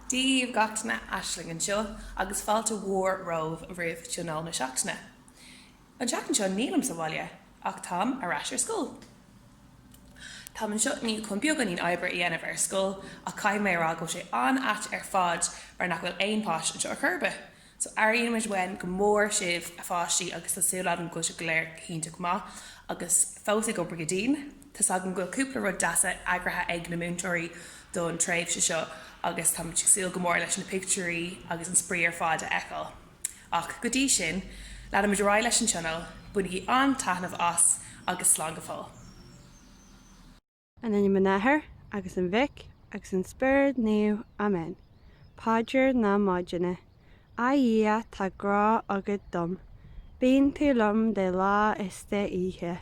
Díomh gachtainna aisling an seo agus fáilte mhór romh roimh tionóil na seachtainna. An seachtain seo nílam sa bhaile ach tám arás ar scúl. Tá an seo ní chun beag an oibre í anamh ar scúl a caiim mé rá go sé an at ar fád ar nach bhfuil aon páis an seo ar churbe. So aíon muid wen go mór sibh a fáistí agus tásúlad an go se léir cínta má agus fóta go brigadín, Tás agan go cúpla rud deasa agratha ag na múntóirí don tréimh se seo agus tá síl go mór leis na picturí agus an sprí ar fád a eáil. Ach go dtí sin, le am rá leis an channel, bunig í an taithnamh as agus slán go fáil. An in manathair agus an bhic agus an spirid níu amen. Páidir na máideanna. Aia tá grá agad dom. Bíon tú lom de lá iste ihe.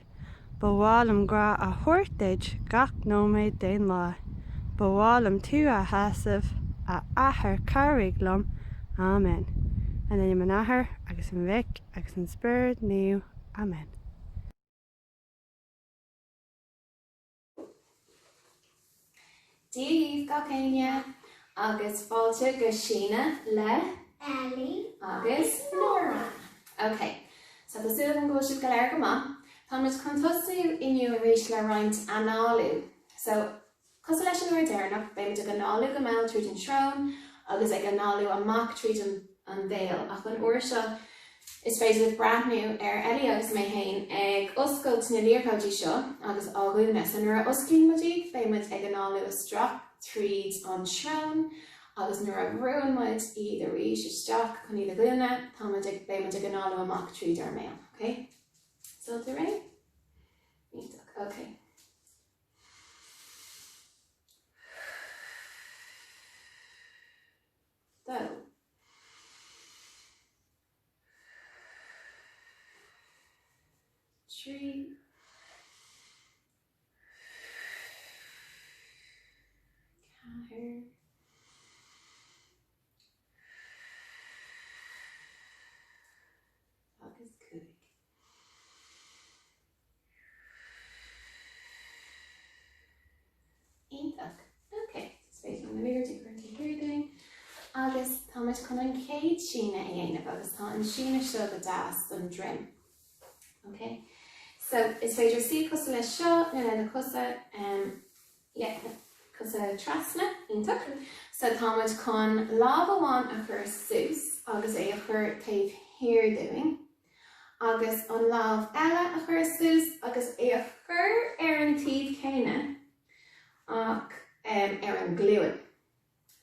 Bhálam grá a thuirteid gach nóméid den lá. Bhálam tú a hasamh a athair carrig lom. Amen. An in manathair agus an bhic agus an spirid níu amen. Díomh gacéine agus fáilte go sína le Ellie agus Laura. Okay, so the student goes to Galer Gama. Thomas Contosu in you reach la right analu. So, Constellation Moderna, baby to Ganalu, Gamal, treat and Shrown, others like Ganalu, a mock treat and veil. Afan Ursha is phrased with brand new air Elios Mayhain, egg Usko to Nalir Koji Shaw, others Agunas, and Nura Uskin Majik, famous Eganalu, a struck, treats on Shrown. Agus nuair a bhrúin muid iad a rís isteach chun iad a glúine, tá muid ag anála amach tríd ar mail, okay? So the right? Okay. So. Tree. Caher. Agus cuig. Ítach. Okay, speaking the mirror deeper into hearing. Agus Thomas chun an céad sína a dhéanamh agus tá an sína seo go das don drim. Okay, so is féidir si cosa le seo na le cosa cosa trasna ítach. So Thomas chun láb amháin a chur sús agus é a chur taobh hir doing. Agus an láb eile a chur sús agus é a chur ar an tíb céine ach ar an gluúin.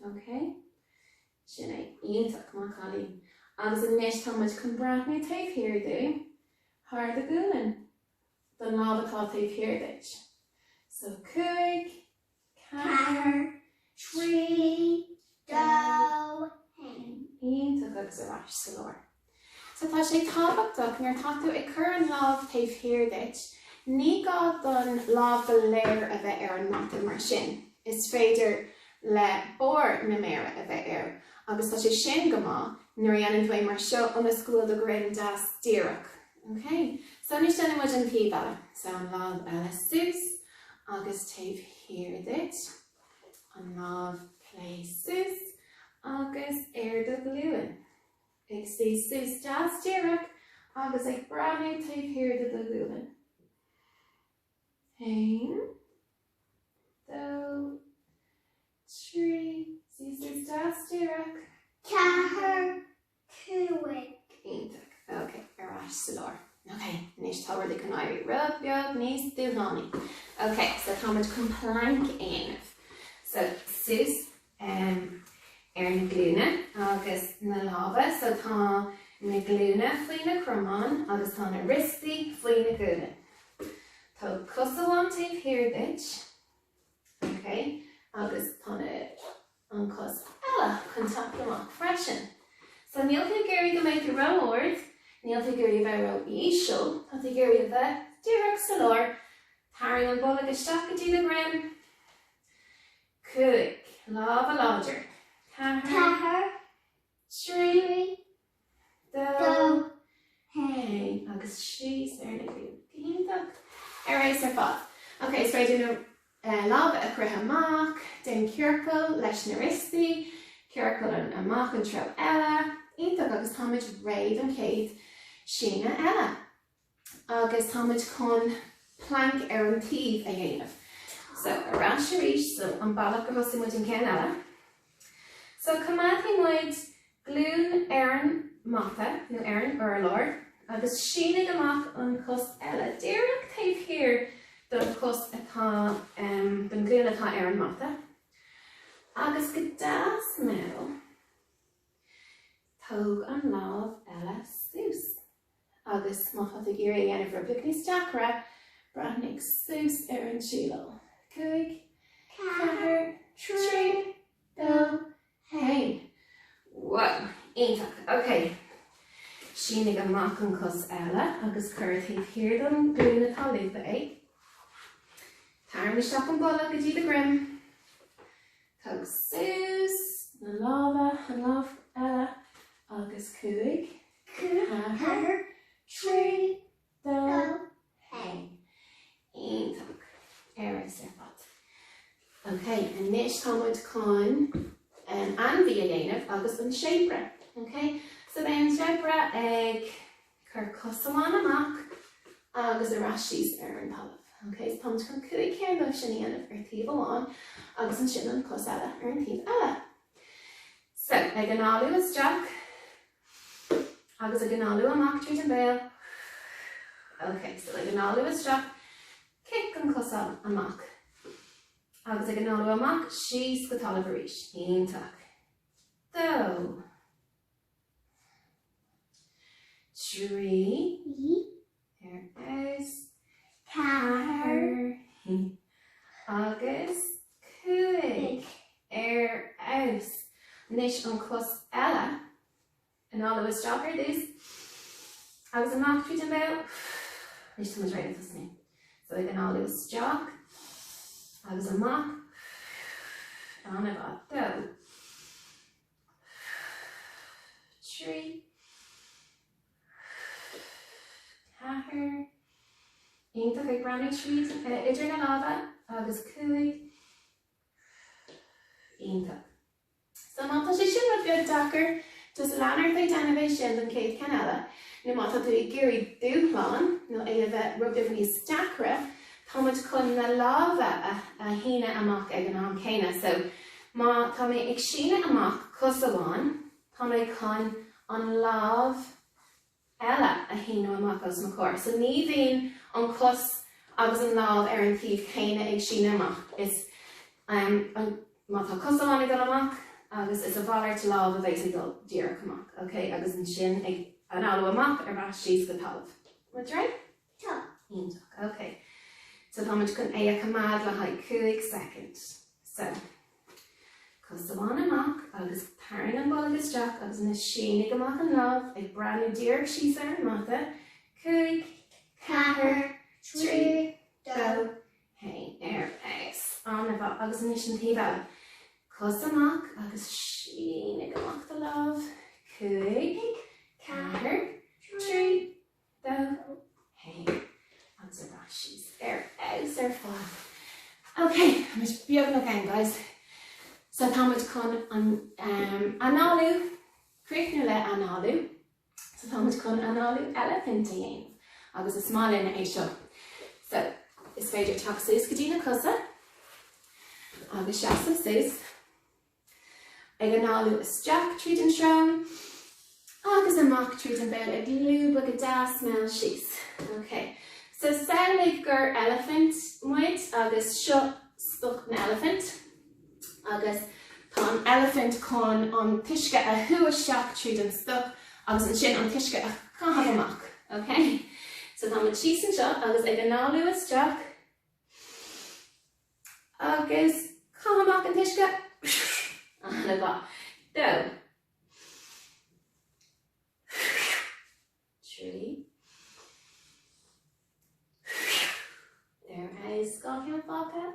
Okay? Sinna ionach má chalín. Agus an níos Thomas chun brathna taobh hir do thar the gluúin. Don láb atá taobh hir dit. So cuig, cair, tree, do, hen. ionach agus a rás sa lár. So tá sé tábhachtach nuair táú ag chur an láb taobh hir dit, ní gá don láb go léir a bheith ar an mata mar sin. Is féidir le bór na méire a bheith ar. Agus tá sé sin go má nuair dhéanann bhaid mar seo an scoil do grin das díreach. Okay? So ní sin muid an taobh eile. So an láb eile sús agus taobh hir dit. An láb plé sús agus ar do gluúin. Ag sí sús das díreach agus ag brathna taobh hir do gluúin. Hain, do, tree, sús das díreach. Caher, cuig. Ítach. Okay, arás sa lár. Okay, níos tábhairla chun éirí rud beag níos dúthánaí. Okay, so tá muid chun plank aanamh. So sús ar na glúine agus na lába, so tá na glúine faoi na cromán agus tá na ristaí faoi na gúine. Tá cosa bhain taobh hir dit. Okay, agus tá an cos eile chun tap amach freisin. So níl tú géirí go méid go ramóir, níl tú géirí bheith ro ísio, tá tú géirí bheith díreach sa lár, tairn an bolla isteach go dtí na grim. Cuig, láb a láidir. Caher, Tree, do, hen. agus síos ar na grim. Ítach. Éis ar fád. Okay, so I do láb a crutha amach, den cearcail leis na ristaí, Cearcail an amach an tro eile, ítach agus táid réid an céad sína eile. Agus táid chun plank ar an tíomh a dhéanamh. So arás arís, so an bailach go hosa muid an cén eile. So cumáthaí muid glún ar an matha, nó ar an urlár, agus sínig amach an cos eile. Déireach taobh hir don cos atá, don glún atá ar an matha. Agus go das mé tóg an lámh eile sús. Agus má chatta gur é dhéanamh ar bicníos deacra, brathnig sús ar an síle. 2, 4, 3, 2, 1. Wow, ionfach. Okay. Sínig amach an cos eile agus chuirtaí hir don glún atá lupa é. Táirm isteach an bolla go dtí the grim. Tóg sús na lámha an lámh eile agus 2, 4, 3, 2, 1. Ionfach. Eris ar fad. Okay, and níos táid chun anmhí a dhéanamh agus an séipre. Okay, so bé an séipre ag chur cosamán amach agus arás síos ar an talamh. Okay, so táid chun cuaig céir sin dhéanamh ar taobh amháin agus an sin an cos eile ar an taobh eile. So, ag an áú isteach agus ag an áú amach tríd an béal. Okay, so ag an áú isteach kick an cos amach. Agus ag an áú amach síos go talamh arís. Ionfach. 2, 3, ar is, 4, agus 5 ar is. Níos an cos eile an áú isteach ar dús agus amach tríd an béal. Níos táid réid as mé. So ag an áú isteach agus amach an bhfad. 2, 3, 4. Ionfach ag breanú tríd idir na lámha agus 5. Ionfach. So mátá sé sin rud beag dachar dus leanart ag déanamh sin an céad cean eile. Nu mátá tú ag géirí dúchláin nó é a bheith rugdamh níos deacra, táid chun na lámha a híine amach ag an am céine. So má tá mé ag síne amach cosamháin, tá mé chun an lámh eile a híine amach as na cóir. So ní bhíon an cos agus an lámh ar an taobh chéine ag síne amach. Is má tá cosamháin ag dul amach agus is a bhalir te lámh a bheith ag dul díreach amach. Okay, agus an sin ag an áú amach arás síos go talamh. Muid right? Tá. Ionfach. Okay. So táid chun é a cumad le haid 2 second. So, cosamháin amach agus táirn an bolla isteach agus na sínig amach an lámh ag breanú díreach síos ar an matha. 2, 4, 3, 2, 1 ar is. An bhfad agus níos an taobh eile. Cosamach agus sínig amach the lámh. 2, 4, 3, 2, 1. Agus arás síos ar is ar fad. Okay, I'm just beag na again, guys. So táid chun an áú, críichnú le an áú. So táid chun an áú eile pinta dhéanamh. Agus is má lena é seo. So, is féidir teach sús go dtí na cosa. Agus seasamh sús. Ag an áú isteach tríd an sreom. Agus amach tríd an béal ag lúb go das méil síos. Okay. So saoigh gur elephant muid agus seo stoch na elephant. Agus tá an elephant chun an tuisce a thuaisteach tríd an stoch agus an sin an tuisce a chahabh amach. Okay. So tá muid síos an seo agus ag an áú isteach. Agus chahabh amach an tuisce. An bhfad. 2, 3. There is Scotland vodka.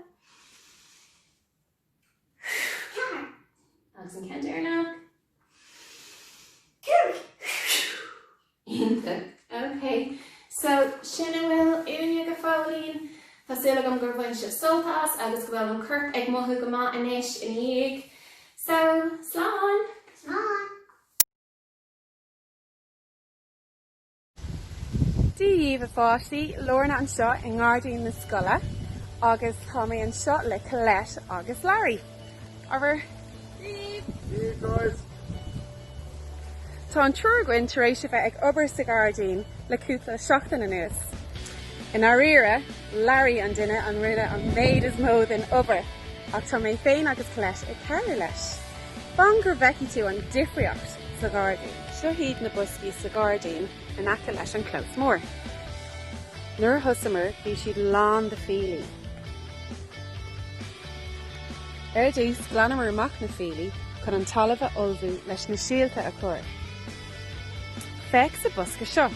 Agus an Kent Arnach. Okay, so sinna bhfuil úne go fáilín, tásúla gom gur bhain se soltas agus go bhfuil an curc ag mothú go maith inis in dhéag. So, slán! Slán. Díomh a fáistí Lorna an seo in ngádaí na scoile agus tá mé an seo le Colette agus Larry. Aber tá an trúrgain tar éis bheith ag obair sa gádaín le cúpla seachtain anuas. In áíire, Larry an duine an rinne an méid is mód in obair ach tá mé féin agus Colette ag ceir leis. Bang gur bheici tú an difriocht sa gádaín. Seo hiad na buscaí sa gádaín in aice leis an clós mór. Nuair thusamar bhí siad lán de féilí. Ar dús glanamar amach na féilí chun an talamh olbhú leis na síalta a chur. Feic sa busca seo.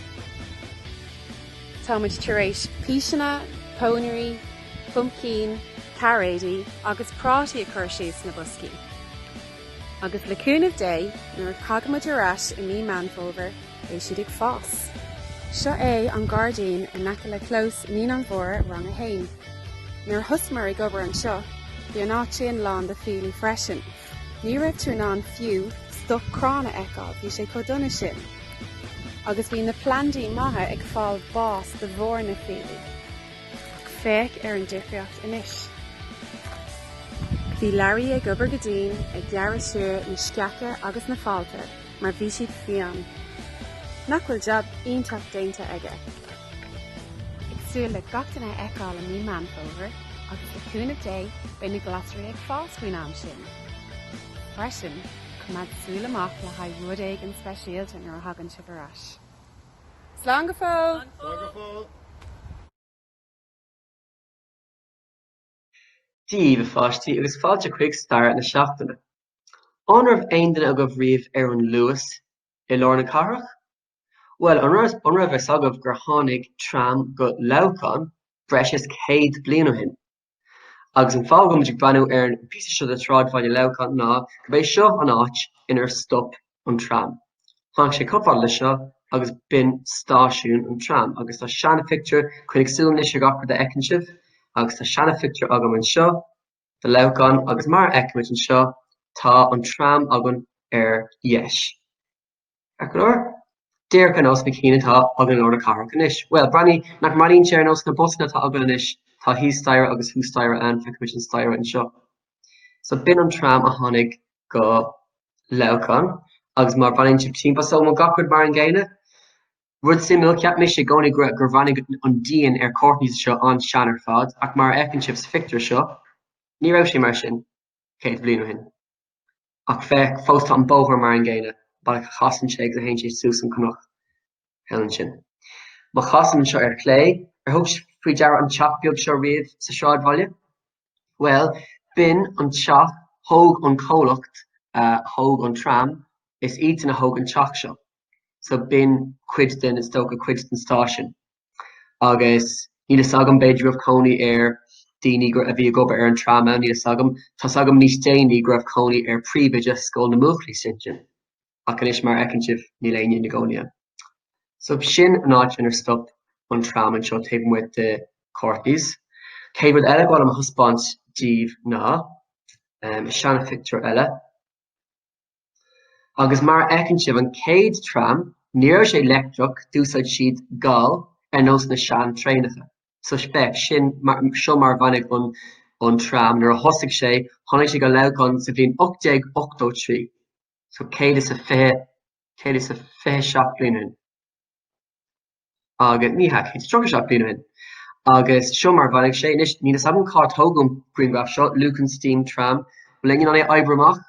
Táid tar éis píseanna, pónaí, pumpkin, caréidí agus prátaí a chur síos na buscaí. Agus le cúnamh dé nuair cagamid arás i mí manfóver é siad ag fás. Seo é an gádaín in aice le clós ní an bhór rang a hain. Nuair thusmar ag obair an seo, bhí an áitií an lán de féilí freisin. Ní raibh tú ná fiú stop crána eáil bhí sé codúna sin. Agus bhí na plandaí maithe ag fáil bás de bhór na féilí. Féic ar an difriocht inis. Bhí Larry ag obair go dtín ag dearad siúr na sceacha agus na fáilte mar bhí siad fian. Nach bhfuil jab ionteach déanta aige. Agsúil le gachtainna eáil a mí manfóver agus le cúnamh dé be na glasarí ag fás faoin am sin. Freisin, cumad súil amach le haid rud éig an speisialta nuair a hagann si bharás. Slán go fóill! Díomh a fáistí agus fáilte chuig stair na seachtaine. Anmh aon duine a go bhríomh ar an luas i Lorna Carach? Well, an raibh is agah gur tháinig tram go leabhán breis is 100 bliain ó shin. Agus an fáil go muidig banú ar an píosa seo de trádáile leabhán ná go bbeidh seo an áit inar stop an tram. Tháinig sé coppáil le seo agus bin stáisiún an tram agus tá seanna picture chuig súilnis ar gachar de Eicinsibh agus tá seanna picture agam an seo de leabhán agus mar eicimid an seo tá an tram agan ar dheis. Ecuador? Déir can os na cíine tá agan Lorna Carach inis. Well, Branny, nach maríonn sé ar nos na busna tá agan inis tá hí staire agus hú staire an feicimid an staire an seo. So bin an tram a tháinig go leabhán agus mar bhainn si timpeall so mo gachard mar an ggéine. Rud simú ceap mis sé gcónaí gur bhainnig an díon ar córtaí seo an seanar fad ach mar Eicinsibh's fictor seo ní raibh sé mar sin 100 bliain ó shin. Ach feich fós tá an bóthar mar an ggéine ba chasan sé ag a haon sé sús an cnach helen sin. Má chasan seo ar clé ar thug faoi deara an teach beag seo riamh sa seáidbhaile? Well, bin an teach thóg an cólacht thóg an tram is iad na thóg an teach seo. So bin cuid den is tóg a cuid den stáisiún. Agus ní is agam beidir of cónaí ar daoine gur a bhí gobar ar an tram ní is agam tá agam níos déanaí gur cónaí ar príomide scóil na múchlaí sin. Ach inis mar Eicinsibh ní léine na gcónaí. So sin an áit inar stop an tram an seo taobh muid de córtaís. Cé rud eile gháil am thuspáint díomh ná seanna picture eile. Agus mar Eicinsibh an céad tram níor sé leictreach dúsáid siad gáil ar nós na sean tréanacha. So speic sin seo mar bhainnig an tram nuair a thosaigh sé tháinig sé go leabhán sa bhíon 88 So céad is a fiche seach bliain ó shin. Agus ní hac it's strong seach bliain ó shin. Agus seo mar bhainnig sé inis ní is an cá tógam greengraph seo Lucan Steam tram lingin an é oibreamach.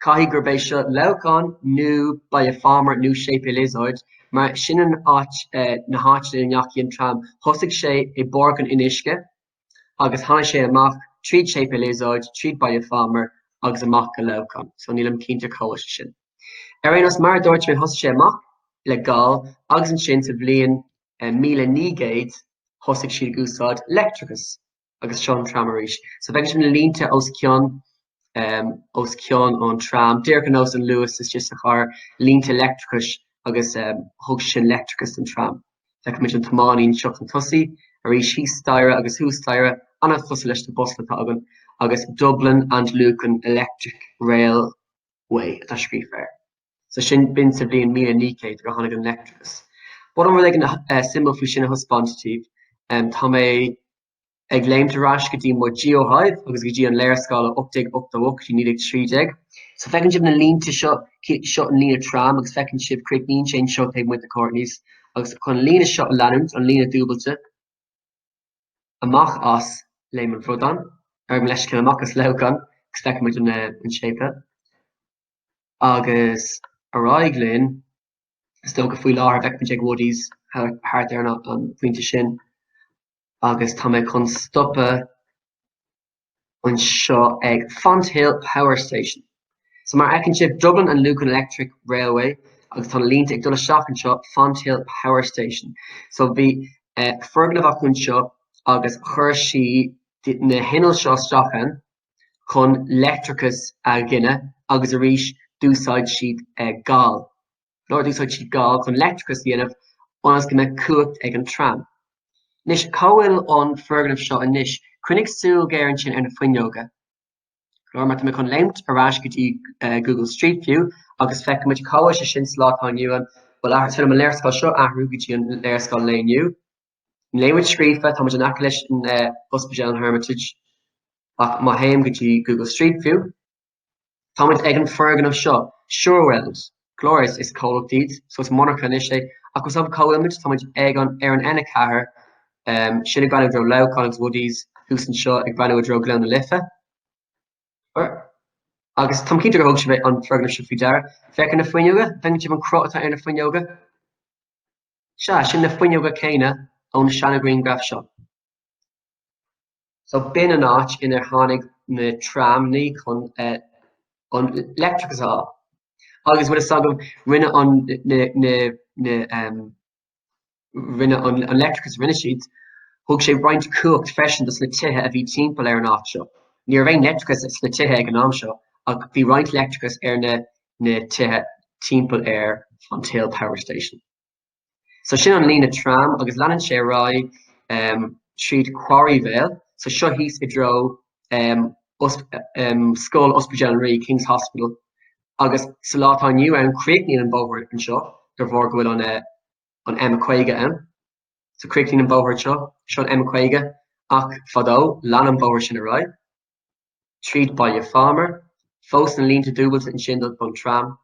Caithfidh gur béidh seo leabhán nó ba a farmer nó sépa léasáid mar sin an áit na háite in neachtaí an tram thosaigh sé i borgan inisce agus tháinig sé amach tríd sépa léasáid, tríd ba a farmer agus amach go leabhán. So nílam cínte cóis sin. Ar aonas mar dúirt mé thosaigh sé amach le gáil agus an sin sa bhliain 1900 thosaigh siad gúsáid electricus agus seo an tram arís. So bheadh sin na línte os ceann an tram. Déir an os an Lewis is just a char línte electricus agus thug sin electricus an tram. Bheadh muid an tománaín seach an tosaí Arí sí staire agus hú staire anna fusa leis na bus le tagan agus Dublin and Lucan Electric Railway atá scríbhar. So sin bin sa bblion 1900 go tháinig an electricus. Bud an ag an symbol fú sin a hospontatív, tá mé ag léimterás go dtí mo geohaid agus go dtí an léirscála 8 8 ní 30. So fecinn sib na línta seo an lína tram agus fecinn sib creic níon sé seo ag muid na Courtneys agus chun lína seo an leanúnt an lína dúbalte amach as léim an frodan ar leis cin amach as legan agus fecinn muid an sépe. Agus aráiglinn sto go faoi láthir fecinn muid ag woodies háart ar an bhainte sin. Agus tá mé chun stoppe an seo ag Font Hill Power Station. So mar ecinn sib Dublin and Lucan Electric Railway agus tá línta ag dul seach an seo Font Hill Power Station. So bhí fergan a bhacún seo agus chuir si na hinal seo stachan chun electricus a gine agus a rís dúsáid siad gáil. Lár dúsáid siad gáil chun electricus dhéanamh onas go mé cuacht ag an tram. Nis cáil an fergan seo a níis cruinnig súil géireann sin ar na fuinneoga. Lár mar me chun léimt arás go dtí Google Street View agus feiceann muid cáil se sin slátáin nuan bhil athar tuaim an léirscáil seo ahrú go dtí an léirscáil léinniu. Léimid scríofa tá muid an aice leis an Hospital an Hermitage ach Meitheamh go dtí Google Street View. Tá muid ag an fergan seo Shoreweld. Glóris is cólachttíd, so is monarcha is sé ach go sab cáilmid tá muid ag an ar an ena chathair sin ag banú dro leáin agus woodies hús an seo ag banú dro gleann na lifa. Agus tam cinnte go thug si bheith an fergan seo faoi deara. Fecinn na fuinneoga, fecinn sib an crotá ar na fuinneoga. Sin na fuinneoga céine ón Shanna Green Graph seo. So bin an áit inar tháinig na tramnaí chun an electricus á. Agus bhfuil sagam rinne an electricus rinne siad thug sé roinnt cuacht freisin dus le tithe a bhí timpeall ar an áit seo. Ní bhéh electricus is le tithe ag an am seo ach bhí roinnt electricus ar na tithe timpeall ar Font Hill Power Station. So sin an lína tram agus leanan sé rá tríd Quarryvale, so seo híos i dro Scoil Hospital an Rí King's Hospital agus sa látá nniu an críicnín an bóthir an seo gur bhór go bhfuil an Emma Quaige So críicnín an bóthir seo an Emma Quaige ach fadó lean an bóthir sin a rá. Tríd Baile Farmer, fós na línta dúbailte an sin don tram,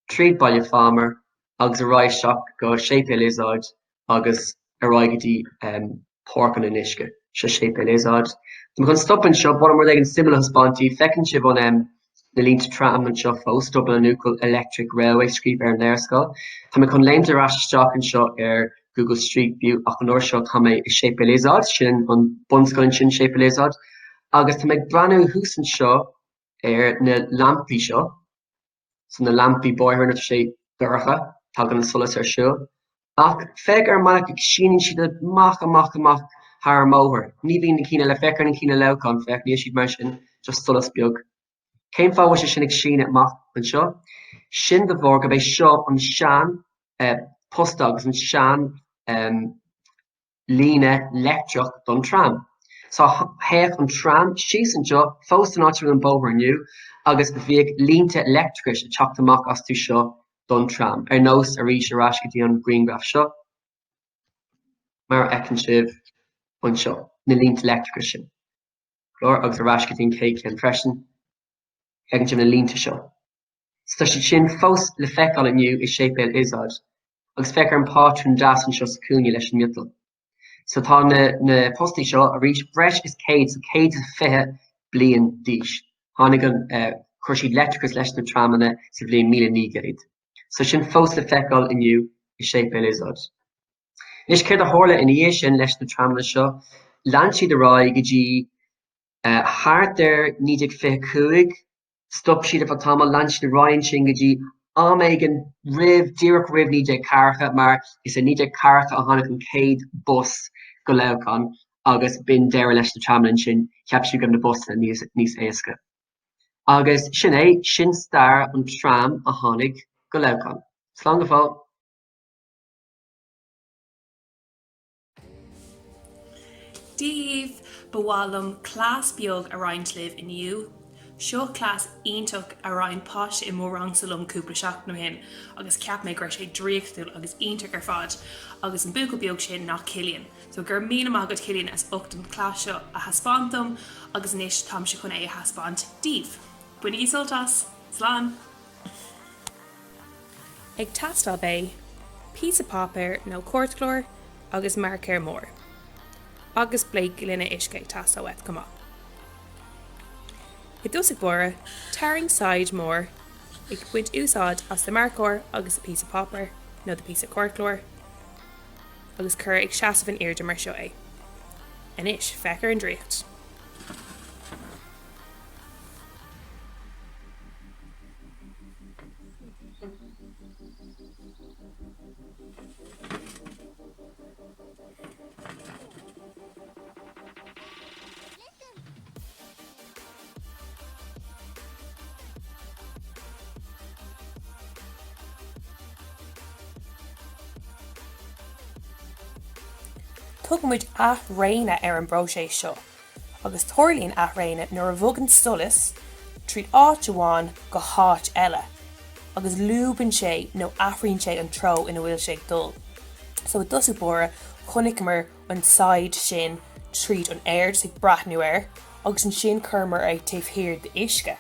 tríd Baile Farmer agus a rá seach go sépe lézáid agus a rá go dtí Pórcan in Uisce se sépe lézáid. Tá chun stoppan seo bud mar ag an simile hospontaí fecinn sib an na línta tram an seo fós Dublin and Lucan Electric Railway scríb ar an léirscáil. Tá chun léimte arás isteach an seo ar Google Street View ach an uair seo tá mé i sépe lézáid sin an bunscoilinn sin sépe lézáid. Agus tá méid breanú hús an seo ar na lampi seo. So na lampi bóithir sé dúracha tá gan an solas ar seo. Ach feicr ar maith ag síonann siad amach thar móthir. Ní bhíonn na cíine le feicr na cíine leáin feic níos siad mar sin just solas beag. Céim fáha sé sin ag síine amach an seo. Sin de bhór go bheith seo an sean post agus an sean líne leictreach don tram. So heach an tram síos an seo fós an áitiúil an bóthir nniu agus bhíag línta electricus a teacht amach as tú seo don tram. Ar nós a rís arás go dtí an Green Graph seo mar ecinn sibh an seo na línta electricus sin. Glór agus arás go dtí an céic an freisin ecinn sibh na línta seo. So tá sin fós le feicáil inniu is sépéal isáid agus feicr an pátrún deas an seo sa cúine leis an miotla. So tá na postí seo a rís breis is céad so céad is fiche bliain díis. Tháinig an chuir siad electricus leis na tramana sa bbliain 1900. So sin fós le feicáil inniu is sépéal isáid. Nis céir a tharla in dhé sin leis na tramana seo, lean siad a rá go dtí thart ar 1925, stop siad a fatama lean siad a ráin sin go dtí ag an díreach rih níide carcha mar is a níide carcha a tháinig an céad bus go leabhán agus bin deire leis na tramlinn sin ceap siad gom na busa níos éasca. Agus sin é sin stair an tram a tháinig go leabhán. Slán go fáil. Díomh bhálum clás beag a roiint libh inniu. Seo clás ionach a roiin pois I mórrang salom cúpla seach nó hin, agus ceap mé gur sé dríochtúil agus ionach ar fad, agus an buca beag sin nach cilíonn. So gur mína mágad cilíonn as ochtan clás seo a haspántam, agus níos tam se chun é a haspánt díomh. Bainigí Sult as, slán! Ag tastal bé, písa papir nó cuirtlór agus marcéir mór. Agus Blake linne isce tastal wet come up. I dúsig bora, tearing side mór, ag buid úsáid as the marcór agus a písa papir nó the písa cuirtlór, agus cur ag seasamh an irde mar seo é. Inis, fecar an dríocht. Tugamid athréine ar an brochéis seo, agus tuirlíonn athréine nuair a bhugann solas tríd áit amháin go háit eile, agus lúbann sé nó athraíonn sé an tro ina bhfuil sé dul. So i dosú bora chunig mar an side sin tríd an air ag brathnú air, agus an sin chumar ag taobhthír de isce.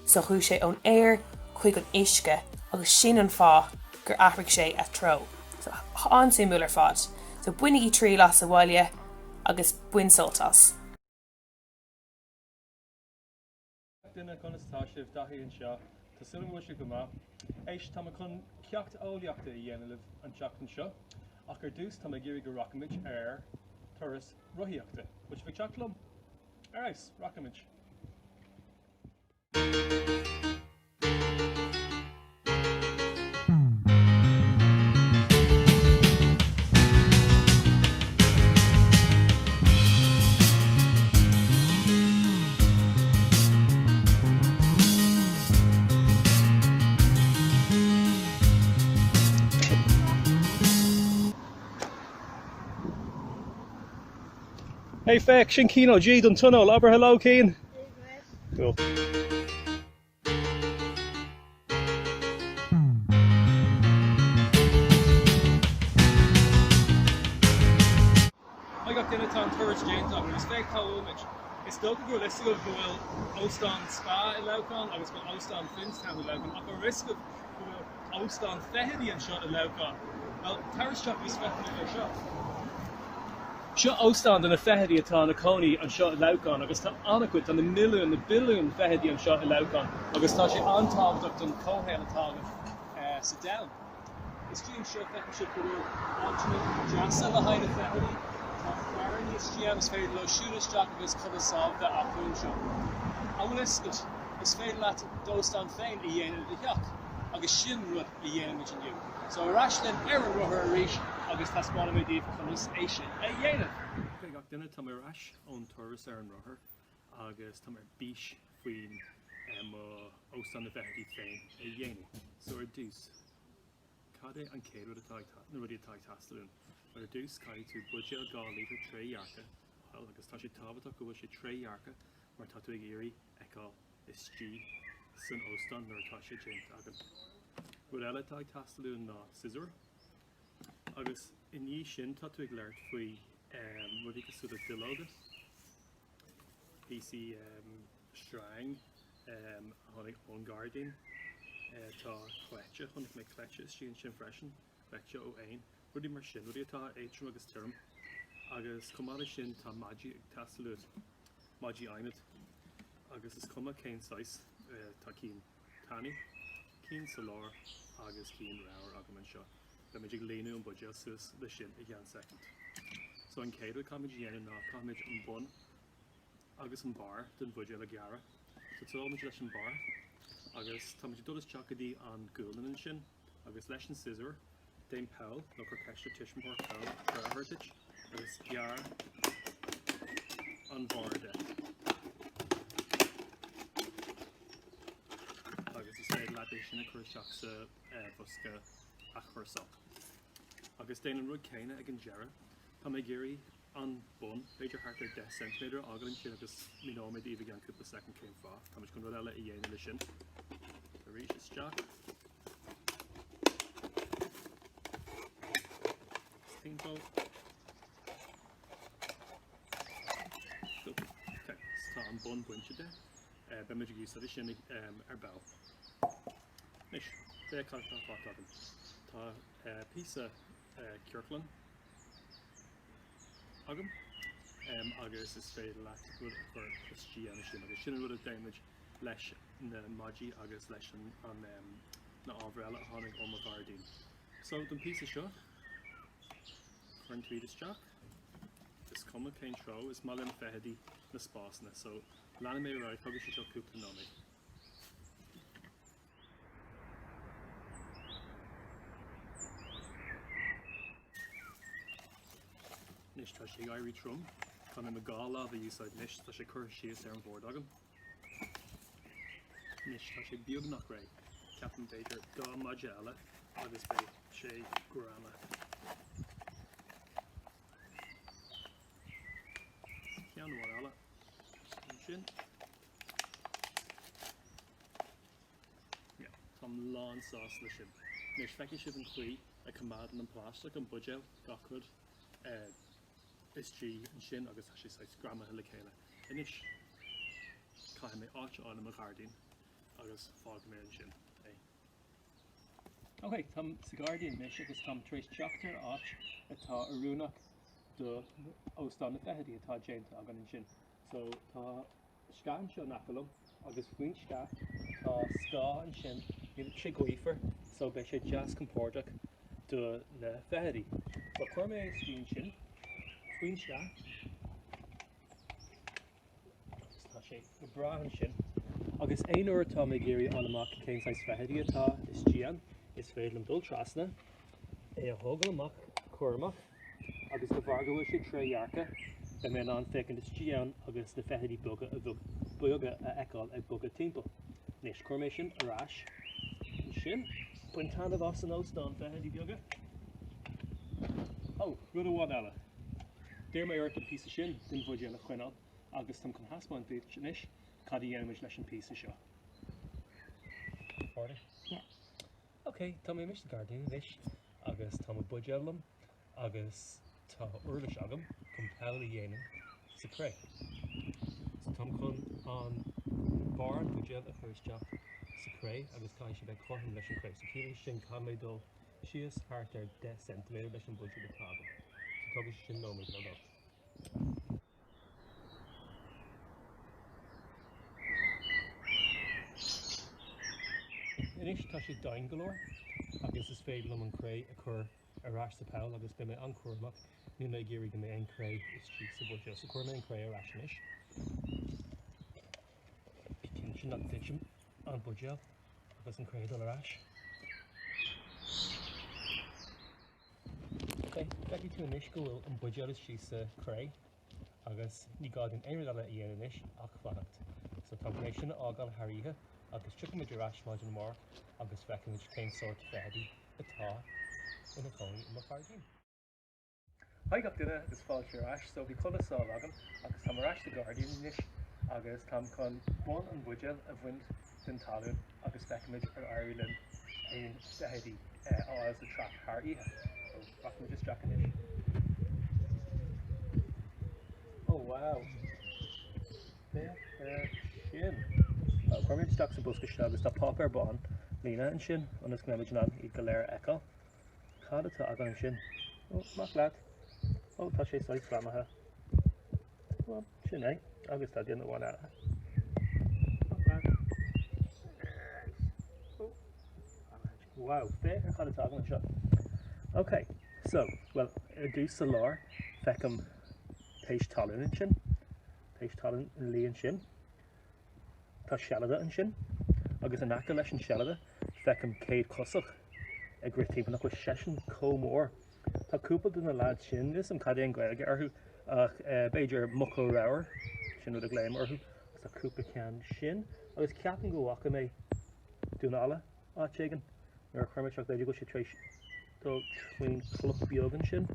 So chu sé an air chuig an isce agus sin an fá gur athraigh sé a tro. So an simúil ar fad. So Bainigí trí las a bhaile agus buin Sult as. Duine chun istáisih dathí an seo, Tá sulim bhfuil go má. Éis tá chun ceacht óliaachta I dhéanamh an seachtain seo, ach ar dús tá géirí go rachamid ar turas ruthaíochta, which bhí teachlum. Aráis, rachamid. Hey Feck, sin Kino G Don Tionóil, aber hello Keen. Cool. I got dinner time towards James and it's fake image. It's still go risk of will Ostan Spa in Laucon, I was going Ostan Finstown in Laucon, a risk of Ostan Fehedi and shot in Laucon. Well, Terrace shot was spectacle in shot. Seo óstán den na feithidí atá na Coney an seo I Laucon, agus tá annachcuid an na milliún na billiún feithidí an seo I Laucon, agus tá sé antábhacht an cóhéil atá sa down. Is tíim seo feithid seo go bhfuil áitina deasa le haid a feithidí, tá fearan is GM is féidir le siúlasteach agus chudasábh de athún seo. Amhail is féidir leat dóstán féin I dhéanamh de cheach, agus sin rud I dhéanamh in dniu. So aráslen ar an ruthair a rís, agus taspána mé díobh chunas é sin a dhéanamh. Cé gach duine tá arás ón turas ar an ruthair, agus tá bís faoin óstan na bheithidí féin a dhéanamh. So ar dús, cad é an céad na rudí atá tastalún. Ar dús cad tú budge a gá lítar tréhearcha, agus tá sé tábhaach go bhfuil sé tréhearcha, mar tá tú ag éirí eáil is tí san óstan nuair atá sé déint agan. Bhfuil eile tá tastalún ná scissor, agus in ní sin tá tú ag leirt faoi rudí go súda duilóga, PC Strang, tháinig ón Guardian, tá cleite, tháinig mé cleite sin freisin, cleite ó aon, rudí mar sin, rudí atá éitrim agus term, agus cumála sin tá maidí ag tastalún, maidí aimid, agus is cuma céin sais tá cín tanny, cín solar, agus cín rair agam an seo. Le méid ag léanú an budge sus le sin I gceann second. So an céadú cáid dhéanamh ná cáid an bun agus an bar den budge le gearra. So táid leis an bar, agus tá muid dul teachadí an gúlan an sin, agus leis an scissor, déim peall nó gur ceiste tiismór peall heritage, agus gearra an bar de. Agus is féad leat é sin a chuir teach sa bhosca a chuirsa. Agus déanann rud céine ag an dearra, tá mé géirí an bun, beidir hartar 10 cm agan sin agus míid even gan cúpla second céim fá. Tá muid chun rud eile I dhéanamh lei sin. So rís isteach. Timpo. Okay, tá an bun buinte de. Bainigí Sult sin ar bell. Nis, dé cartá fátagan. Tá písa ceirclan agam. Agus is féidir leat rud chuir istí an sin, agus sin rud a damage leis na maidí agus leis an na ábhreile a tháinig ó mo Gardaí. So don písa seo, chuir an tríd isteach. Is cuma céin tro is mailin fehedí na spásna, so lena mé rá tugus seo cúpla nóí. Nis tá sé gaiirí trom, chu na gá láh a úsáid nis tá sé chur síos ar an bhór agam. Nis tá sé beag nach ré, ceapan beidir 2 maidide eile agus bé sé grama. Ceann bhar eile an sin. Tá lán sás lei sin. Nis feici sibh an chuí a cumad an plástic an budgéil gachud is trí an sin agus tá sé 6 grama le chéile. Inis caiim mé áit an am Gardaí agus fág mé an sin. Ok, tam sa Gardaí nis agus tam tréis teachtar áit atá arúnach do óstán na fehedí atá déanta agan an sin. So tá scan seo nachlumm agus faoin sca tá scá an sin sé goífar, so bei sé jazz compórdaach do na fehedí. Ba chuir mé scín sin faoin sca tá sé go brahan sin. Agus ein uair tá mé géirí an amach cén sais fehedí atá is tían is féidir an dul trasna é a thógal amach cuairmach agus go bhargahfuil sé tréhearcha be mé an fécinn is tían agus na fehedí boga a bhug buga a eáil ag boga timppla. Nis chuir mé sin arás sin buin tanmh as an óstán fehedí beaga. Ó, rud amháin eile. Déir mé ort an písa sin den bhuiide le chuineáil agus tam chun haspáin bit inis cad I dhéanamid leis an písa seo. Order? Yeah. Ok, tá mé mis Gardaí inis agus tá budgelam agus tá urlas agam chun peil I dhéanamh sa cré. So tam chun an barn budgel a chuirteach sa cré agus cai sé bheith chum leis an cré. So cílis sin cai mé dul síos thart ar 10 cm leis an budget atá agam. So tugus sin nóid le dó. Inis tá sé dain golóir agus is féidir am an cré a chur arás sa peil agus be mé an cuairmach ní mé géirí go mé an cré is tí sa budget. So chuir mé an cré arás inis. Cin sin an fiction an budget agus an cré dul arás. Ok, becí tú inis go bhfuil an budget is tí sa cré agus ní gádin ein eile I dhéanamh inis ach fannacht. So tá mé sin ágáil tharíthe agus tuicimid arás máid an mór agus feicimid cén sort fehedí atá ina cóí in Gardaí. Haig ach duine agus fáil sé arás, so bhí chulasá agam agus tá arás na Gardaí inis agus tam chun bun an budgel a bhaint den talún agus feicimid ar airilinn aon fehedí áil a trach thar ihe. So feicimid is Jack inis. Oh wow! Fair sin. Chuir méid isteach sa busca sin agus tá pop ar bán lína an sin anas gnéimiid ná iad go léir eáil. Cad atá agan an sin. Ó, mac leat. Ó, tá sé sáid flamathe. Well, sin é, agus tá déanamh bháin eile. Mac leat. Ó. Wow, fair cad atá agan an seo. Ok, so, well, ar dús sa lár feicim téis talún an sin. Téis talún an líon sin. Tá sealada an sin, agus an aca leis an sealada feicim céad cosach ag grittíomh nach chu sesin comór. Tá cúpla duna láid sin is an cadéon gaeilge orthú ach beidir mucó ráir sin a gléim orthú agus tá cúpla cean sin agus ceapan go bhacha mé dúnála áitéigean ar chuirrma seach beidir go sé tréis do chuoin clop beag an sin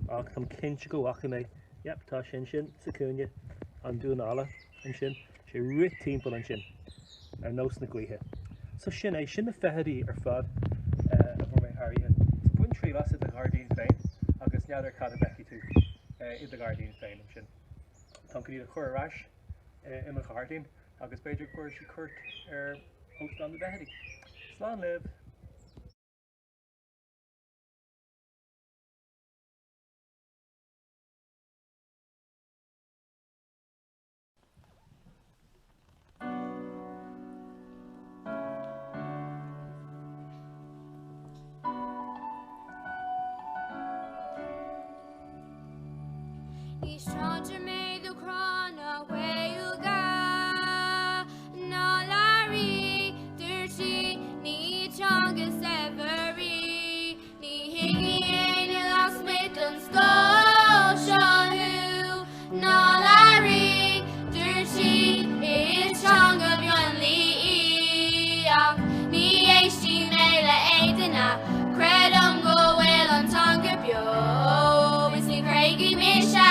ach tam cinse go wacha mé yep tá sin sa cúne an dúnála an sin sé ri timppla an sin ar nós na gluthe. So sin é sin na fetherí ar fad a bhfuair mé thairithe. So buin trí las a Guardian féin agus neadidir cad a beici tú i a Guardian féin an sin. Tá go iad a chur arás in a Guardian agus beidir chuir si cuirt ar host an na fetherí. Slán libh. He's trying to make the crown away you go. No Larry, dirty, ni chungus every, ni higgy ain't lost Maitland Scotia who. No Larry, dirty, is chung of yon lee. Ni HD mele aidina, credum go well on tongue bio. Is ni craigie misha.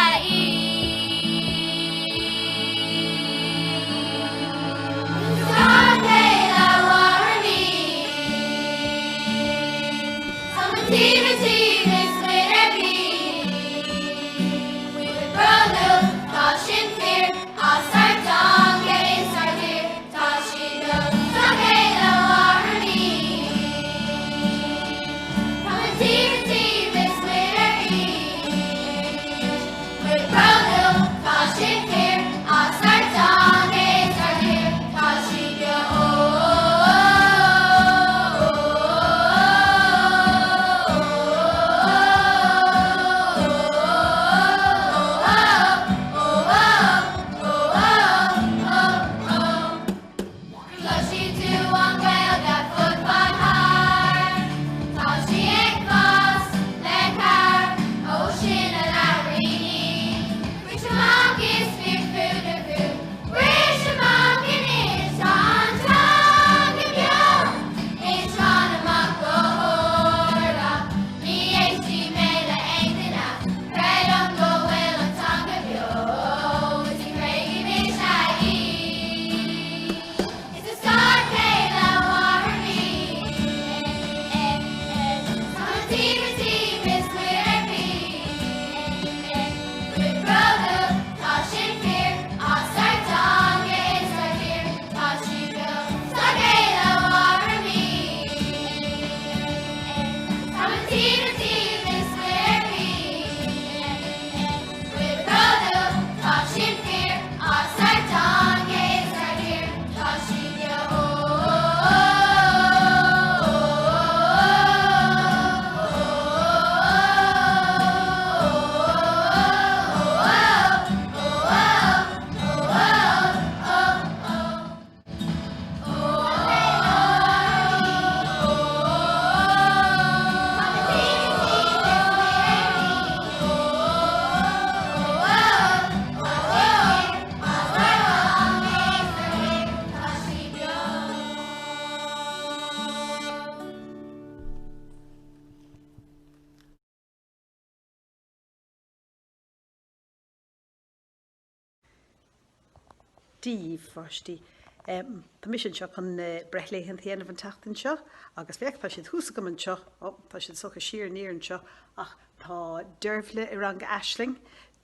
Díomh fáistí. Tá mission seo chun brethléithe dhéanamh an teachtain seo, agus bheith tá siad thusa go an seo, tá siad socha siar níor an seo, ach tá deirfle i rang Aisling,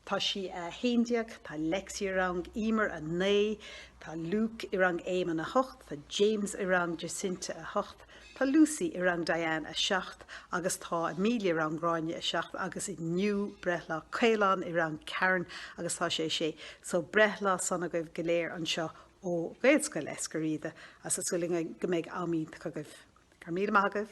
tá si a héindeag, tá Lexi i rang Emer a 9, tá Luke i rang Éman a 8, tá James i rang Jacinta a 8, tá Lucy i rang Diane a 7, agus tá Amelia i rang Gráine a 7, agus i nniu brethla Caelan i rang Karen, agus tá sé. So brethla sanna goibh go léir an seo ó gaelscoil escaríide as a sulinga go méid amí go goibh. Carmíle maithagah.